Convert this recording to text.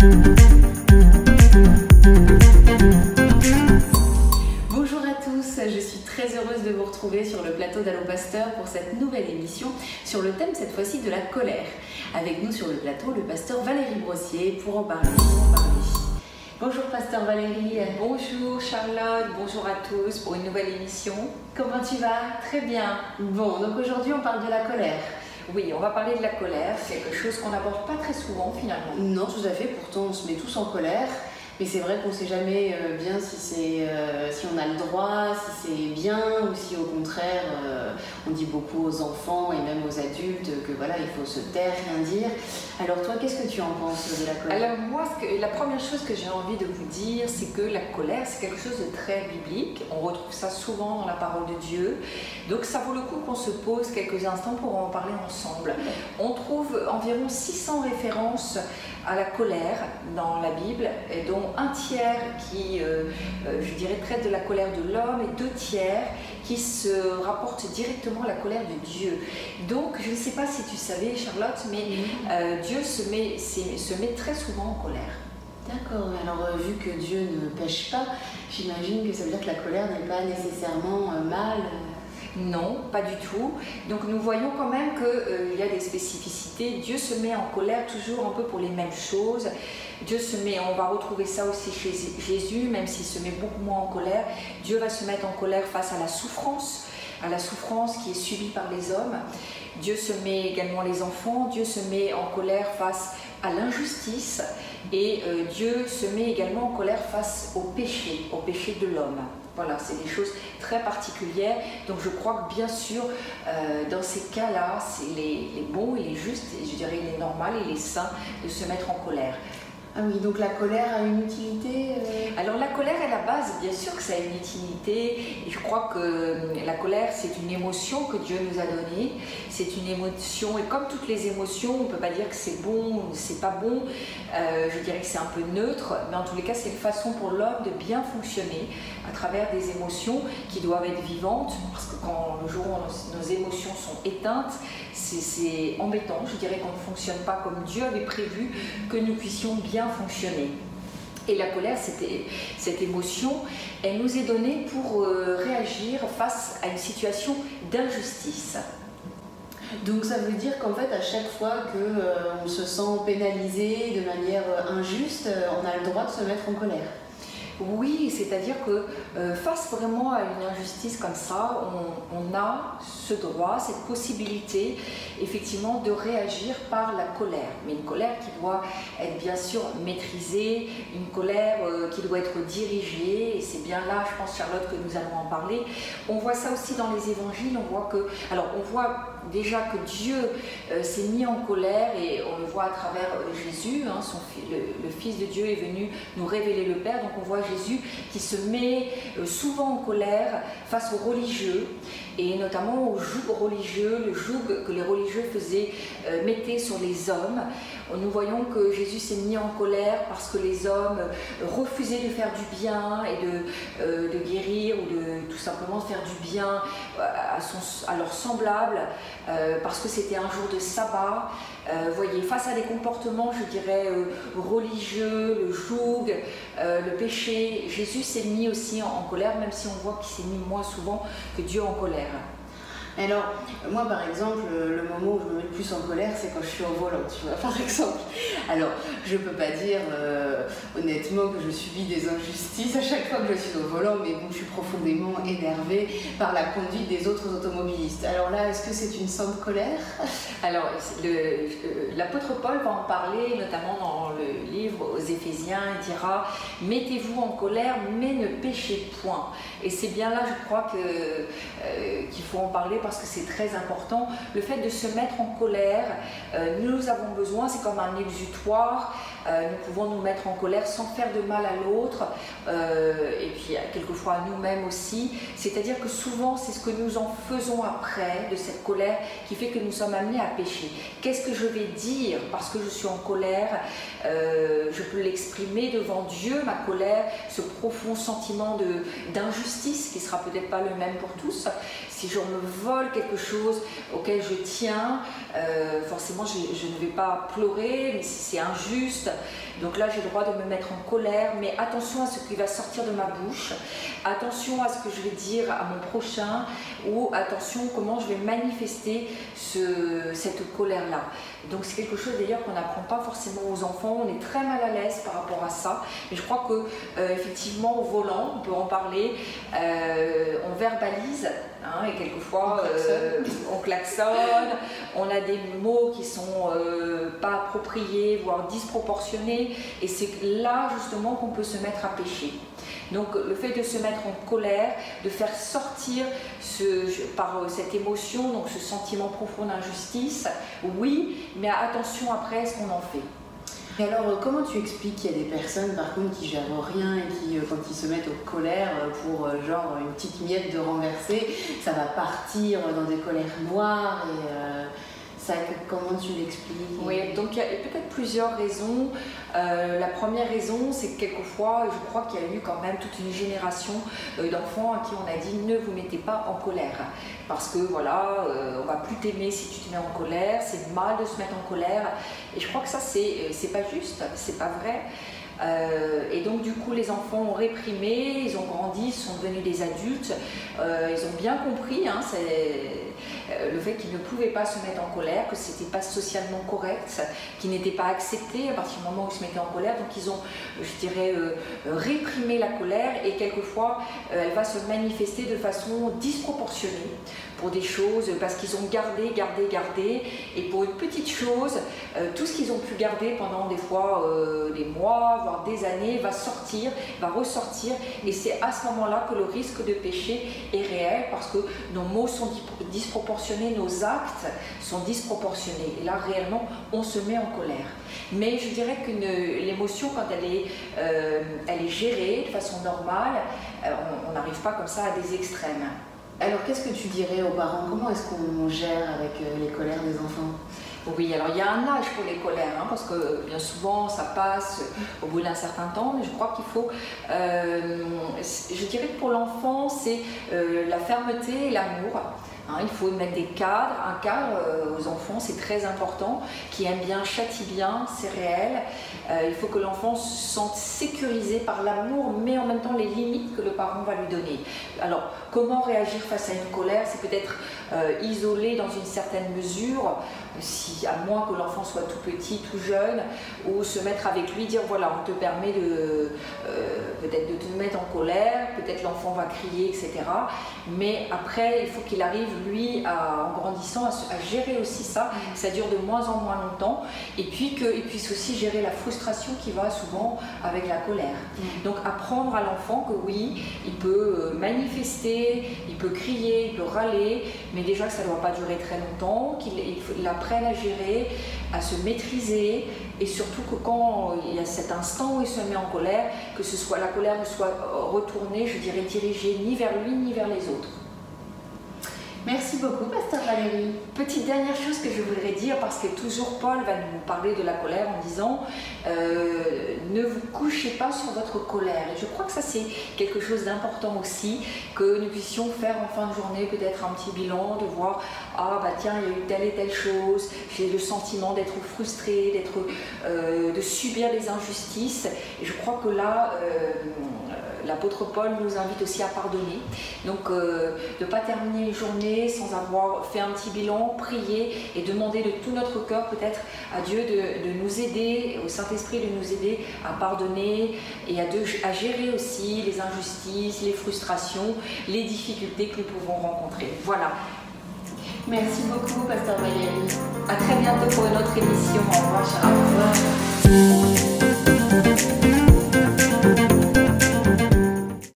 Bonjour à tous, je suis très heureuse de vous retrouver sur le plateau d'Allo Pasteur pour cette nouvelle émission sur le thème cette fois-ci de la colère. Avec nous sur le plateau, le pasteur Valérie Brossier pour en parler. Bonjour pasteur Valérie. Bonjour Charlotte, bonjour à tous pour une nouvelle émission. Comment tu vas? Très bien. Bon, donc aujourd'hui on parle de la colère. Oui, on va parler de la colère, quelque chose qu'on n'aborde pas très souvent finalement. Non, tout à fait, pourtant on se met tous en colère. Mais c'est vrai qu'on ne sait jamais bien si on a le droit, si c'est bien ou si au contraire on dit beaucoup aux enfants et même aux adultes que voilà, il faut se taire, rien dire. Alors toi, qu'est-ce que tu en penses de la colère? Alors moi, la première chose que j'ai envie de vous dire, c'est que la colère, c'est quelque chose de très biblique. On retrouve ça souvent dans la parole de Dieu. Donc ça vaut le coup qu'on se pose quelques instants pour en parler ensemble. On trouve environ 600 références à la colère dans la Bible, et dont un tiers qui, je dirais, traite de la colère de l'homme et 2 tiers qui se rapportent directement à la colère de Dieu. Donc, je ne sais pas si tu savais, Charlotte, mais Dieu se met très souvent en colère. D'accord, alors vu que Dieu ne pêche pas, j'imagine que ça veut dire que la colère n'est pas nécessairement mal. Non, pas du tout. Donc nous voyons quand même qu'il y a des spécificités. Dieu se met en colère toujours un peu pour les mêmes choses. Dieu se met, on va retrouver ça aussi chez Jésus, même s'il se met beaucoup moins en colère. Dieu va se mettre en colère face à la souffrance qui est subie par les hommes. Dieu se met également les enfants. Dieu se met en colère face à l'injustice. Et Dieu se met également en colère face au péché de l'homme. Voilà, c'est des choses très particulières. Donc je crois que bien sûr, dans ces cas-là, c'est les bons et les justes, et je dirais les normales et les saints, de se mettre en colère. Ah oui, donc la colère a une utilité Alors la colère est la base, bien sûr que ça a une utilité. Et je crois que la colère, c'est une émotion que Dieu nous a donnée. C'est une émotion, et comme toutes les émotions, on ne peut pas dire que c'est bon ou c'est pas bon. Je dirais que c'est un peu neutre, mais en tous les cas, c'est une façon pour l'homme de bien fonctionner à travers des émotions qui doivent être vivantes, parce que quand le jour où nos émotions sont éteintes, c'est embêtant. Je dirais qu'on ne fonctionne pas comme Dieu avait prévu que nous puissions bien fonctionner. Et la colère, cette émotion, elle nous est donnée pour réagir face à une situation d'injustice. Donc ça veut dire qu'en fait, à chaque fois qu'on se sent pénalisé de manière injuste, on a le droit de se mettre en colère. Oui, c'est-à-dire que face vraiment à une injustice comme ça, on a ce droit, cette possibilité effectivement de réagir par la colère. Mais une colère qui doit être bien sûr maîtrisée, une colère qui doit être dirigée, et c'est bien là, je pense Charlotte, que nous allons en parler. On voit ça aussi dans les évangiles, on voit déjà que Dieu s'est mis en colère, et on le voit à travers Jésus, hein, le Fils de Dieu est venu nous révéler le Père, donc on voit Jésus qui se met souvent en colère face aux religieux, et notamment au joug religieux, le joug que les religieux mettaient sur les hommes. Nous voyons que Jésus s'est mis en colère parce que les hommes refusaient de faire du bien et de guérir, ou de tout simplement faire du bien à leurs semblables, parce que c'était un jour de sabbat. Voyez, face à des comportements, je dirais, religieux, le joug, le péché, Jésus s'est mis aussi en colère, même si on voit qu'il s'est mis moins souvent que Dieu en colère. Alors, moi par exemple, le moment où je me mets le plus en colère, c'est quand je suis au volant, tu vois, par exemple. Alors, je peux pas dire honnêtement que je subis des injustices à chaque fois que je suis au volant, mais bon, je suis profondément énervée par la conduite des autres automobilistes. Alors là, est-ce que c'est une sainte colère? Alors, l'apôtre Paul va en parler, notamment dans le livre aux Éphésiens. Il dira « Mettez-vous en colère, mais ne péchez point ». Et c'est bien là, je crois, qu'il faut en parler, parce que c'est très important. Le fait de se mettre en colère, nous avons besoin, c'est comme un exutoire. Nous pouvons nous mettre en colère sans faire de mal à l'autre, et puis quelquefois à nous-mêmes aussi. C'est-à-dire que souvent, c'est ce que nous en faisons après de cette colère qui fait que nous sommes amenés à pécher. Qu'est-ce que je vais dire parce que je suis en colère? Je peux l'exprimer devant Dieu, ma colère, ce profond sentiment d'injustice qui ne sera peut-être pas le même pour tous. si je me vole quelque chose auquel je tiens, forcément je ne vais pas pleurer, mais si c'est injuste, donc là j'ai le droit de me mettre en colère, mais attention à ce qui va sortir de ma bouche, attention à ce que je vais dire à mon prochain, ou attention comment je vais manifester cette colère-là. Donc c'est quelque chose d'ailleurs qu'on n'apprend pas forcément aux enfants, on est très mal à l'aise par rapport à ça, et je crois que effectivement au volant, on peut en parler, on verbalise, hein, et quelquefois on klaxonne, on a des mots qui sont pas appropriés, voire disproportionnés, et c'est là justement qu'on peut se mettre à pécher. Donc le fait de se mettre en colère, de faire sortir par cette émotion, donc ce sentiment profond d'injustice, oui, mais attention après à ce qu'on en fait. Et alors, comment tu expliques qu'il y a des personnes, par contre, qui gèrent rien et qui, quand ils se mettent en colère pour, genre, une petite miette de renverser, ça va partir dans des colères noires et ça, comment tu l'expliques? Oui, donc il y a peut-être plusieurs raisons. La première raison, c'est que quelquefois, je crois qu'il y a eu quand même toute une génération d'enfants à qui on a dit ne vous mettez pas en colère. Parce que voilà, on va plus t'aimer si tu te mets en colère, c'est mal de se mettre en colère. Et je crois que ça, c'est pas juste, c'est pas vrai. Et donc du coup les enfants ont réprimé, ils ont grandi, ils sont devenus des adultes, ils ont bien compris le fait qu'ils ne pouvaient pas se mettre en colère, que ce n'était pas socialement correct, qu'ils n'étaient pas acceptés à partir du moment où ils se mettaient en colère. Donc ils ont, je dirais, réprimé la colère, et quelquefois elle va se manifester de façon disproportionnée pour des choses, parce qu'ils ont gardé, et pour une petite chose, tout ce qu'ils ont pu garder pendant des fois des mois, voire des années, va ressortir, et c'est à ce moment-là que le risque de péché est réel, parce que nos mots sont disproportionnés, nos actes sont disproportionnés, et là réellement on se met en colère. Mais je dirais que l'émotion, quand elle est gérée de façon normale, on n'arrive pas comme ça à des extrêmes. Alors, qu'est-ce que tu dirais aux parents? Comment est-ce qu'on gère avec les colères des enfants? Oui, alors il y a un âge pour les colères, hein, parce que bien souvent ça passe au bout d'un certain temps, mais je crois qu'il faut, je dirais que pour l'enfant, c'est la fermeté et l'amour. Hein, il faut mettre des cadres, un cadre aux enfants, c'est très important, qui aime bien, châtie bien, c'est réel. Il faut que l'enfant se sente sécurisé par l'amour, mais en même temps les limites que le parent va lui donner. Alors, comment réagir face à une colère? C'est peut-être isolé dans une certaine mesure, à moins que l'enfant soit tout petit, tout jeune, ou se mettre avec lui, dire voilà, on te permet peut-être de te mettre en colère, peut-être l'enfant va crier, etc. Mais après, il faut qu'il arrive, lui, en grandissant, à gérer aussi ça, que ça dure de moins en moins longtemps, et puis qu'il puisse aussi gérer la frustration qui va souvent avec la colère. Donc apprendre à l'enfant que oui, il peut manifester, il peut crier, il peut râler, mais déjà que ça ne doit pas durer très longtemps, qu'il apprenne à gérer, à se maîtriser, et surtout que quand il y a cet instant où il se met en colère, que la colère ne soit retournée, je dirais dirigée ni vers lui ni vers les autres. Merci beaucoup, Pasteur Valérie. Petite dernière chose que je voudrais dire, parce que toujours Paul va nous parler de la colère en disant ne vous couchez pas sur votre colère. Et je crois que ça c'est quelque chose d'important aussi, que nous puissions faire en fin de journée peut-être un petit bilan, de voir ah bah tiens il y a eu telle et telle chose, j'ai le sentiment d'être frustré, de subir des injustices. Et je crois que là l'apôtre Paul nous invite aussi à pardonner. Donc de ne pas terminer une journée sans avoir fait un petit bilan, prier et demander de tout notre cœur peut-être à Dieu de nous aider, au Saint-Esprit de nous aider à pardonner et à gérer aussi les injustices, les frustrations, les difficultés que nous pouvons rencontrer. Voilà. Merci beaucoup, Pasteur Valérie. À très bientôt pour une autre émission. Au revoir, chers. Au revoir.